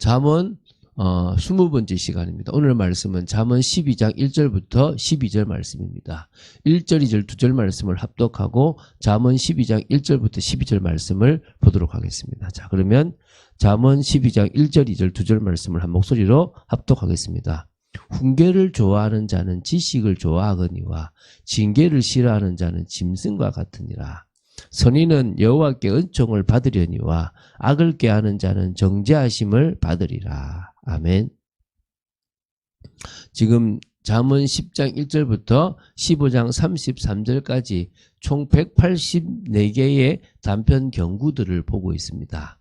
잠언 20번째 시간입니다. 오늘 말씀은 잠언 12장 1절부터 12절 말씀입니다. 1절, 2절, 2절 말씀을 합독하고 잠언 12장 1절부터 12절 말씀을 보도록 하겠습니다. 자, 그러면 잠언 12장 1절, 2절, 2절 말씀을 한 목소리로 합독하겠습니다. 훈계를 좋아하는 자는 지식을 좋아하거니와 징계를 싫어하는 자는 짐승과 같으니라. 선인은 여호와께 은총을 받으려니와 악을 꾀하는 자는 정죄하심을 받으리라. 아멘. 지금 잠언 10장 1절부터 15장 33절까지 총 184개의 단편 경구들을 보고 있습니다.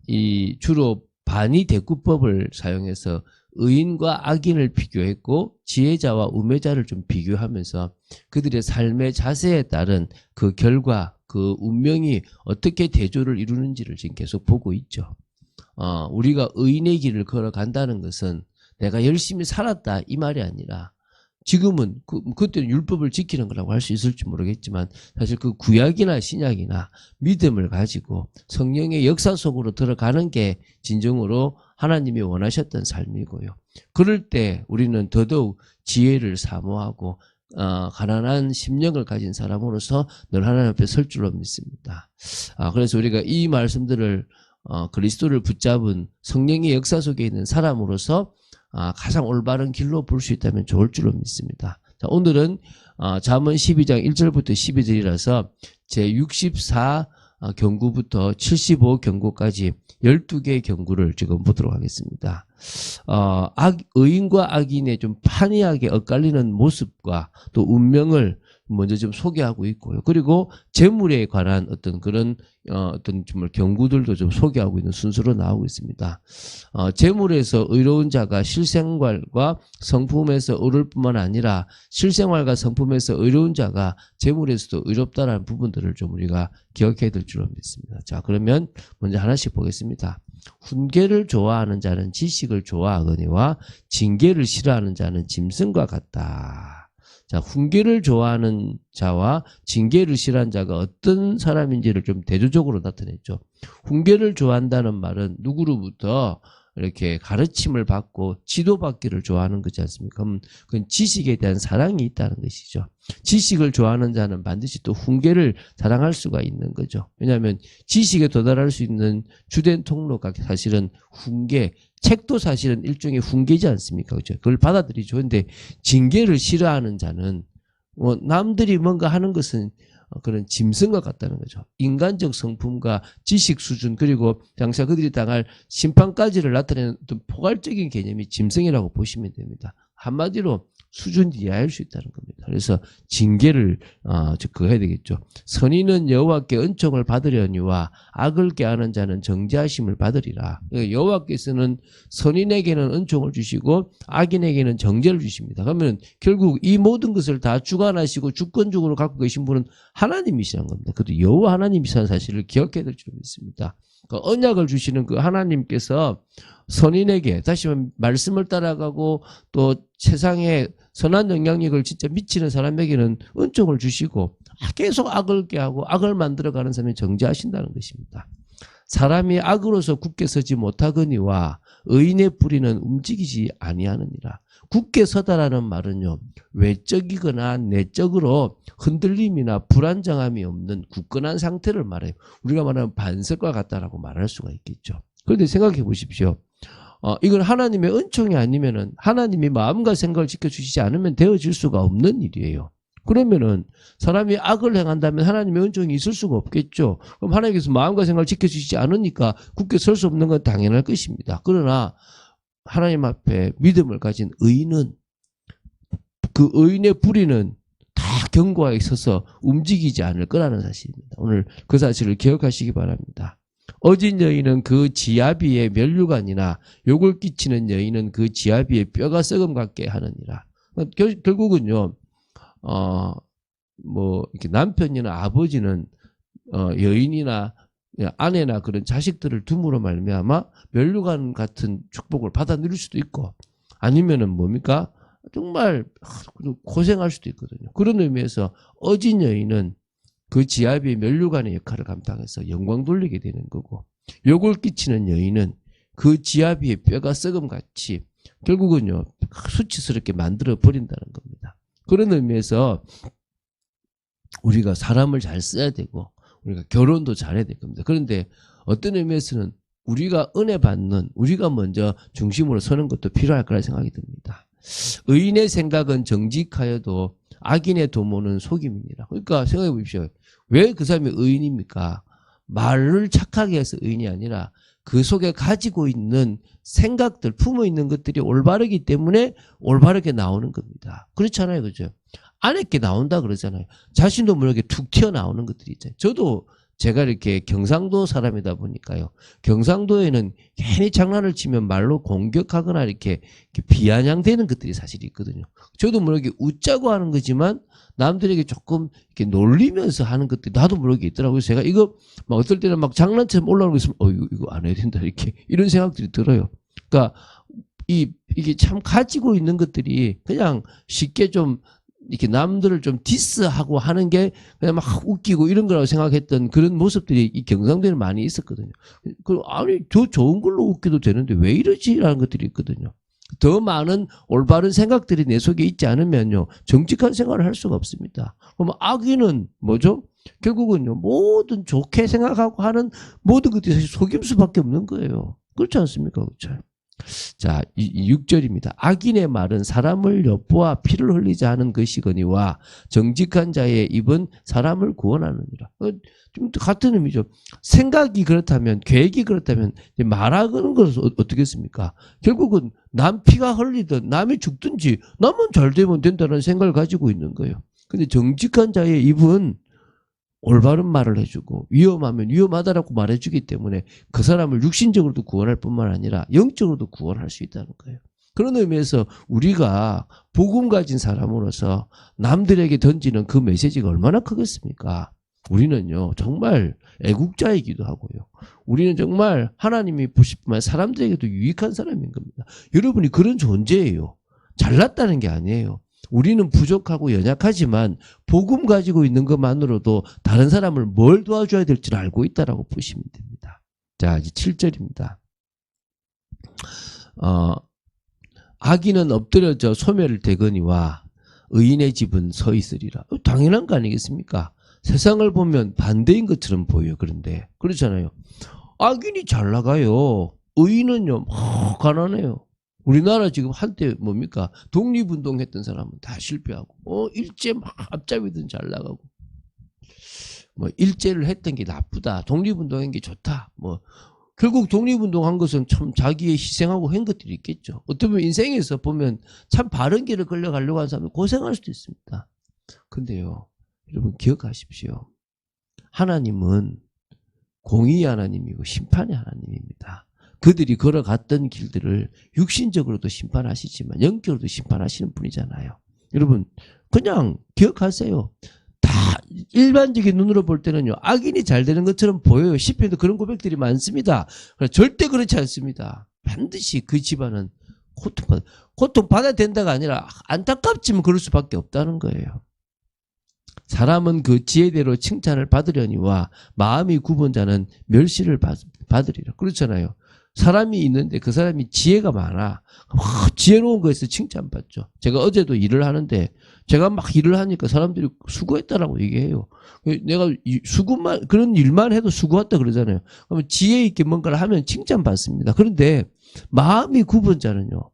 이 주로 반의 대구법을 사용해서 의인과 악인을 비교했고 지혜자와 우매자를 좀 비교하면서 그들의 삶의 자세에 따른 그 결과, 그 운명이 어떻게 대조를 이루는지를 지금 계속 보고 있죠. 우리가 의인의 길을 걸어간다는 것은 내가 열심히 살았다 이 말이 아니라 지금은 그때는 율법을 지키는 거라고 할 수 있을지 모르겠지만 사실 그 구약이나 신약이나 믿음을 가지고 성령의 역사 속으로 들어가는 게 진정으로 하나님이 원하셨던 삶이고요. 그럴 때 우리는 더더욱 지혜를 사모하고 가난한 심령을 가진 사람으로서 늘 하나님 앞에 설 줄로 믿습니다. 그래서 우리가 이 말씀들을 그리스도를 붙잡은 성령의 역사 속에 있는 사람으로서 가장 올바른 길로 볼 수 있다면 좋을 줄로 믿습니다. 자, 오늘은 잠언 12장 1절부터 12절이라서 제64 경구부터 75 경구까지 12개의 경구를 지금 보도록 하겠습니다. 의인과 악인의 좀 판이하게 엇갈리는 모습과 또 운명을 먼저 좀 소개하고 있고요. 그리고 재물에 관한 어떤 그런 어떤 정말 경구들도 좀 소개하고 있는 순서로 나오고 있습니다. 재물에서 의로운 자가 실생활과 성품에서 의로울 뿐만 아니라 실생활과 성품에서 의로운 자가 재물에서도 의롭다라는 부분들을 좀 우리가 기억해야 될 줄로 믿습니다. 자, 그러면 먼저 하나씩 보겠습니다. 훈계를 좋아하는 자는 지식을 좋아하거니와 징계를 싫어하는 자는 짐승과 같다. 자, 훈계를 좋아하는 자와 징계를 싫어하는 자가 어떤 사람인지를 좀 대조적으로 나타냈죠. 훈계를 좋아한다는 말은 누구로부터 이렇게 가르침을 받고 지도받기를 좋아하는 거지 않습니까? 그건 지식에 대한 사랑이 있다는 것이죠. 지식을 좋아하는 자는 반드시 또 훈계를 자랑할 수가 있는 거죠. 왜냐하면 지식에 도달할 수 있는 주된 통로가 사실은 훈계, 책도 사실은 일종의 훈계지 않습니까? 그렇죠? 그걸 받아들이죠. 그런데 징계를 싫어하는 자는 남들이 뭔가 하는 것은 그런 짐승과 같다는 거죠. 인간적 성품과 지식 수준 그리고 당사 그들이 당할 심판까지를 나타내는 어떤 포괄적인 개념이 짐승이라고 보시면 됩니다. 한마디로 수준 이하일 수 있다는 겁니다. 그래서 징계를 그거 해야 되겠죠. 선인은 여호와께 은총을 받으려니와 악을 꾀하는 자는 정죄하심을 받으리라. 여호와께서는 선인에게는 은총을 주시고 악인에게는 정죄를 주십니다. 그러면 결국 이 모든 것을 다 주관하시고 주권적으로 갖고 계신 분은 하나님이시라는 겁니다. 그것도 여호와 하나님이시라는 사실을 기억해야 될 줄 믿습니다. 그 언약을 주시는 그 하나님께서 선인에게 다시 말씀을 따라가고 또 세상에 선한 영향력을 진짜 미치는 사람에게는 은총을 주시고 계속 악을 꾀하고 악을 만들어가는 사람이 정죄하신다는 것입니다. 사람이 악으로서 굳게 서지 못하거니와 의인의 뿌리는 움직이지 아니하느니라. 굳게 서다라는 말은요, 외적이거나 내적으로 흔들림이나 불안정함이 없는 굳건한 상태를 말해요. 우리가 말하는 반석과 같다라고 말할 수가 있겠죠. 그런데 생각해 보십시오. 이건 하나님의 은총이 아니면은 하나님이 마음과 생각을 지켜주시지 않으면 되어질 수가 없는 일이에요. 그러면은 사람이 악을 행한다면 하나님의 은총이 있을 수가 없겠죠. 그럼 하나님께서 마음과 생각을 지켜주시지 않으니까 굳게 설 수 없는 건 당연할 것입니다. 그러나 하나님 앞에 믿음을 가진 의인은 그 의인의 뿌리는 다 견고하게 서서 움직이지 않을 거라는 사실입니다. 오늘 그 사실을 기억하시기 바랍니다. 어진 여인은 그 지아비의 면류관이나 욕을 끼치는 여인은 그 지아비의 뼈가 썩음 같게 하느니라. 결국은요, 이렇게 남편이나 아버지는 여인이나 아내나 그런 자식들을 둠으로 말미암아 면류관 같은 축복을 받아 누릴 수도 있고 아니면은 뭡니까? 정말 고생할 수도 있거든요. 그런 의미에서 어진 여인은 그 지아비의 면류관의 역할을 감당해서 영광 돌리게 되는 거고 욕을 끼치는 여인은 그 지아비의 뼈가 썩음같이 결국은요 수치스럽게 만들어 버린다는 겁니다. 그런 의미에서 우리가 사람을 잘 써야 되고 우리가 결혼도 잘해야 될 겁니다. 그런데 어떤 의미에서는 우리가 은혜 받는 우리가 먼저 중심으로 서는 것도 필요할 거라 생각이 듭니다. 의인의 생각은 정직하여도 악인의 도모는 속임이니라. 그러니까 생각해 보십시오. 왜 그 사람이 의인입니까? 말을 착하게 해서 의인이 아니라 그 속에 가지고 있는 생각들, 품어 있는 것들이 올바르기 때문에 올바르게 나오는 겁니다. 그렇잖아요. 그죠? 안에 나온다 그러잖아요. 자신도 모르게 툭 튀어나오는 것들이 있잖아요. 저도 제가 이렇게 경상도 사람이다 보니까요. 경상도에는 괜히 장난을 치면 말로 공격하거나 이렇게 비아냥대는 것들이 사실 있거든요. 저도 모르게 웃자고 하는 거지만 남들에게 조금 이렇게 놀리면서 하는 것들이 나도 모르게 있더라고요. 제가 이거 막 어떨 때는 막 장난처럼 올라오는 거 있으면 이거 안 해야 된다 이렇게 이런 생각들이 들어요. 그러니까 이게 참 가지고 있는 것들이 그냥 쉽게 좀 이렇게 남들을 좀 디스하고 하는 게 그냥 막 웃기고 이런 거라고 생각했던 그런 모습들이 이 경상도에는 많이 있었거든요. 아니 더 좋은 걸로 웃겨도 되는데 왜 이러지라는 것들이 있거든요. 더 많은 올바른 생각들이 내 속에 있지 않으면요 정직한 생활을 할 수가 없습니다. 그럼 악인은 뭐죠? 결국은요 모든 좋게 생각하고 하는 모든 것들이 사실 속임수밖에 없는 거예요. 그렇지 않습니까? 그렇죠? 자, 6절입니다. 악인의 말은 사람을 엿보아 피를 흘리지 않은 것이거니와 정직한 자의 입은 사람을 구원하느니라. 좀 같은 의미죠. 생각이 그렇다면, 계획이 그렇다면 말하는 것은 어떻겠습니까? 결국은 남 피가 흘리든 남이 죽든지 나만 잘 되면 된다는 생각을 가지고 있는 거예요. 근데 정직한 자의 입은 올바른 말을 해주고 위험하면 위험하다라고 말해주기 때문에 그 사람을 육신적으로도 구원할 뿐만 아니라 영적으로도 구원할 수 있다는 거예요. 그런 의미에서 우리가 복음 가진 사람으로서 남들에게 던지는 그 메시지가 얼마나 크겠습니까? 우리는요 정말 애국자이기도 하고요. 우리는 정말 하나님이 보실 뿐만 아니라 사람들에게도 유익한 사람인 겁니다. 여러분이 그런 존재예요. 잘났다는 게 아니에요. 우리는 부족하고 연약하지만 복음 가지고 있는 것만으로도 다른 사람을 뭘 도와줘야 될지를 알고 있다라고 보시면 됩니다. 자, 이제 7절입니다. 악인은 엎드려져 소멸을 대거니와 의인의 집은 서 있으리라. 당연한 거 아니겠습니까? 세상을 보면 반대인 것처럼 보여요. 그런데 그렇잖아요. 악인이 잘 나가요. 의인은요 가난해요. 우리나라 지금 한때 뭡니까? 독립운동 했던 사람은 다 실패하고, 일제 막 앞잡이든 잘 나가고, 일제를 했던 게 나쁘다. 독립운동 한 게 좋다. 결국 독립운동 한 것은 참 자기의 희생하고 한 것들이 있겠죠. 어떻게 보면 인생에서 보면 참 바른 길을 걸려가려고 하는 사람은 고생할 수도 있습니다. 근데요, 여러분 기억하십시오. 하나님은 공의의 하나님이고 심판의 하나님입니다. 그들이 걸어갔던 길들을 육신적으로도 심판하시지만 영적으로도 심판하시는 분이잖아요. 여러분 그냥 기억하세요. 다 일반적인 눈으로 볼 때는요 악인이 잘 되는 것처럼 보여요. 시편에도 그런 고백들이 많습니다. 절대 그렇지 않습니다. 반드시 그 집안은 고통받아야 된다가 아니라 안타깝지만 그럴 수밖에 없다는 거예요. 사람은 그 지혜대로 칭찬을 받으려니와 마음이 굽은 자는 멸시를 받으리라. 그렇잖아요. 사람이 있는데 그 사람이 지혜가 많아. 지혜로운 거에서 칭찬받죠. 제가 어제도 일을 하는데 제가 막 일을 하니까 사람들이 수고했다라고 얘기해요. 내가 그런 일만 해도 수고했다 그러잖아요. 그러면 지혜 있게 뭔가를 하면 칭찬받습니다. 그런데 마음이 굽은 자는요.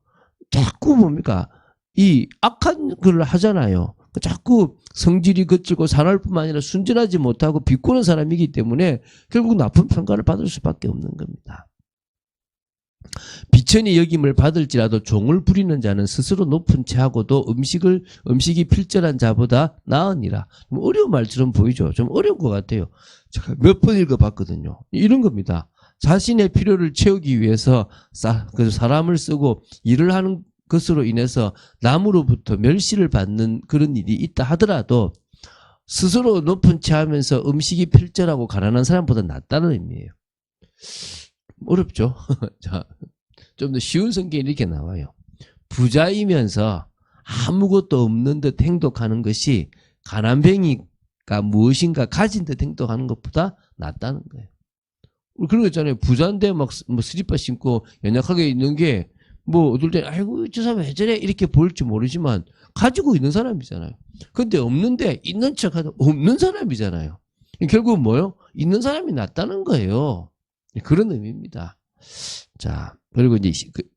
자꾸 뭡니까? 이 악한 글을 하잖아요. 자꾸 성질이 거칠고 사나울 뿐만 아니라 순진하지 못하고 비꼬는 사람이기 때문에 결국 나쁜 평가를 받을 수밖에 없는 겁니다. 비천이 여김을 받을지라도 종을 부리는 자는 스스로 높은 채하고도 음식이 필절한 자보다 나으니라. 좀 어려운 말처럼 보이죠. 좀 어려운 것 같아요. 제가 몇 번 읽어봤거든요. 이런 겁니다. 자신의 필요를 채우기 위해서 사람을 쓰고 일을 하는 것으로 인해서 남으로부터 멸시를 받는 그런 일이 있다 하더라도 스스로 높은 채하면서 음식이 필절하고 가난한 사람보다 낫다는 의미예요. 어렵죠? 자, 좀 더 쉬운 성경이 이렇게 나와요. 부자이면서 아무것도 없는 듯 행동하는 것이 가난뱅이가 무엇인가 가진 듯 행동하는 것보다 낫다는 거예요. 그런 거 있잖아요. 부자인데 막 뭐 스리퍼 신고 연약하게 있는 게 뭐 어떨 때 아이고 저 사람 왜 저래 이렇게 보일지 모르지만 가지고 있는 사람이잖아요. 근데 없는데 있는 척하다 없는 사람이잖아요. 결국은 뭐요? 있는 사람이 낫다는 거예요. 그런 의미입니다. 자, 그리고 이제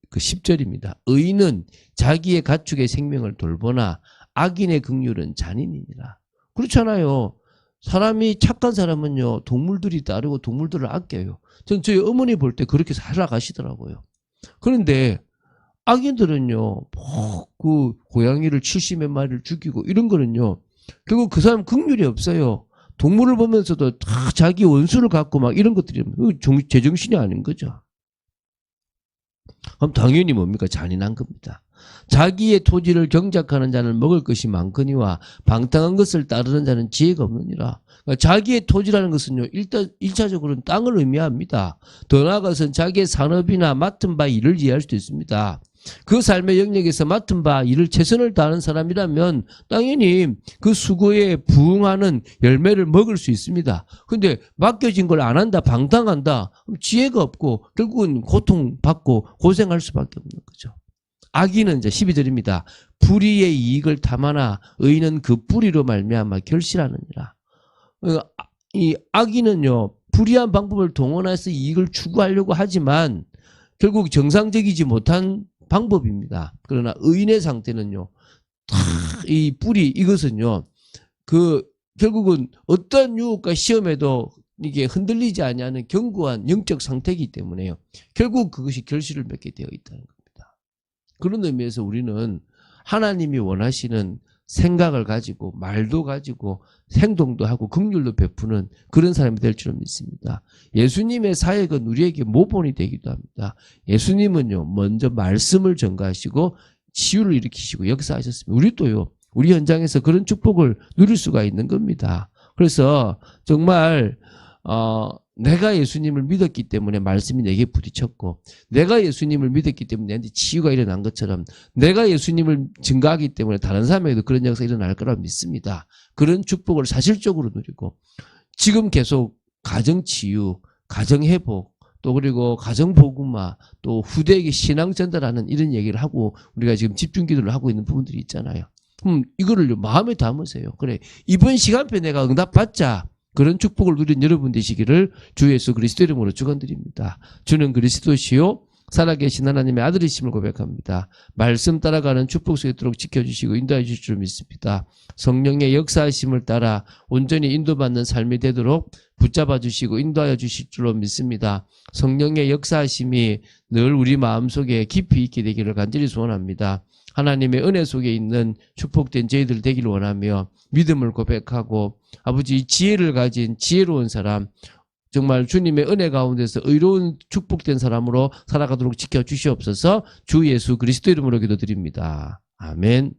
그 10절입니다. 의인은 자기의 가축의 생명을 돌보나 악인의 긍휼은 잔인이니라. 그렇잖아요. 사람이 착한 사람은요, 동물들이 따르고 동물들을 아껴요. 전 저희 어머니 볼 때 그렇게 살아가시더라고요. 그런데 악인들은요, 그 고양이를 70몇 마리를 죽이고 이런 거는요, 결국 그 사람 긍휼이 없어요. 동물을 보면서도 다 자기 원수를 갖고 막 이런 것들이 제정신이 아닌 거죠. 그럼 당연히 뭡니까? 잔인한 겁니다. 자기의 토지를 경작하는 자는 먹을 것이 많거니와 방탕한 것을 따르는 자는 지혜가 없느니라. 그러니까 자기의 토지라는 것은요, 일단 1차적으로는 땅을 의미합니다. 더 나아가서는 자기의 산업이나 맡은 바 일을 이해할 수도 있습니다. 그 삶의 영역에서 맡은 바 일을 최선을 다하는 사람이라면 당연히 그 수고에 부응하는 열매를 먹을 수 있습니다. 근데 맡겨진 걸 안 한다, 방탕한다, 지혜가 없고 결국은 고통받고 고생할 수밖에 없는 거죠. 악인은 이제 12절입니다. 불의의 이익을 탐하나 의인은 그 뿌리로 말미암아 결실하느니라. 이 악인은요, 불의한 방법을 동원해서 이익을 추구하려고 하지만 결국 정상적이지 못한 방법입니다. 그러나 의인의 상태는요, 이 뿌리, 이것은요, 결국은 어떤 유혹과 시험에도 이게 흔들리지 아니하는 견고한 영적 상태이기 때문에요. 결국 그것이 결실을 맺게 되어 있다는 겁니다. 그런 의미에서 우리는 하나님이 원하시는 생각을 가지고 말도 가지고 행동도 하고 긍휼도 베푸는 그런 사람이 될 줄은 믿습니다. 예수님의 사역은 우리에게 모본이 되기도 합니다. 예수님은요, 먼저 말씀을 전가하시고 치유를 일으키시고 역사하셨습니다. 우리도요, 우리 현장에서 그런 축복을 누릴 수가 있는 겁니다. 그래서 정말 내가 예수님을 믿었기 때문에 말씀이 내게 부딪혔고, 내가 예수님을 믿었기 때문에 내한테 치유가 일어난 것처럼 내가 예수님을 증거하기 때문에 다른 사람에게도 그런 역사가 일어날 거라고 믿습니다. 그런 축복을 사실적으로 누리고 지금 계속 가정치유, 가정회복, 또 그리고 가정복음화, 또 후대에게 신앙 전달하는 이런 얘기를 하고 우리가 지금 집중기도를 하고 있는 부분들이 있잖아요. 이거를 마음에 담으세요. 그래, 이번 시간표에 내가 응답받자, 그런 축복을 누린 여러분 되시기를 주 예수 그리스도 이름으로 축원드립니다. 주는 그리스도시요 살아계신 하나님의 아들이심을 고백합니다. 말씀 따라가는 축복 속에 있도록 지켜주시고 인도해 주실 줄 믿습니다. 성령의 역사하심을 따라 온전히 인도받는 삶이 되도록 붙잡아 주시고 인도하여 주실 줄로 믿습니다. 성령의 역사하심이 늘 우리 마음속에 깊이 있게 되기를 간절히 소원합니다. 하나님의 은혜 속에 있는 축복된 저희들 되기를 원하며 믿음을 고백하고 아버지 지혜를 가진 지혜로운 사람, 정말 주님의 은혜 가운데서 의로운 축복된 사람으로 살아가도록 지켜주시옵소서. 주 예수 그리스도 이름으로 기도드립니다. 아멘.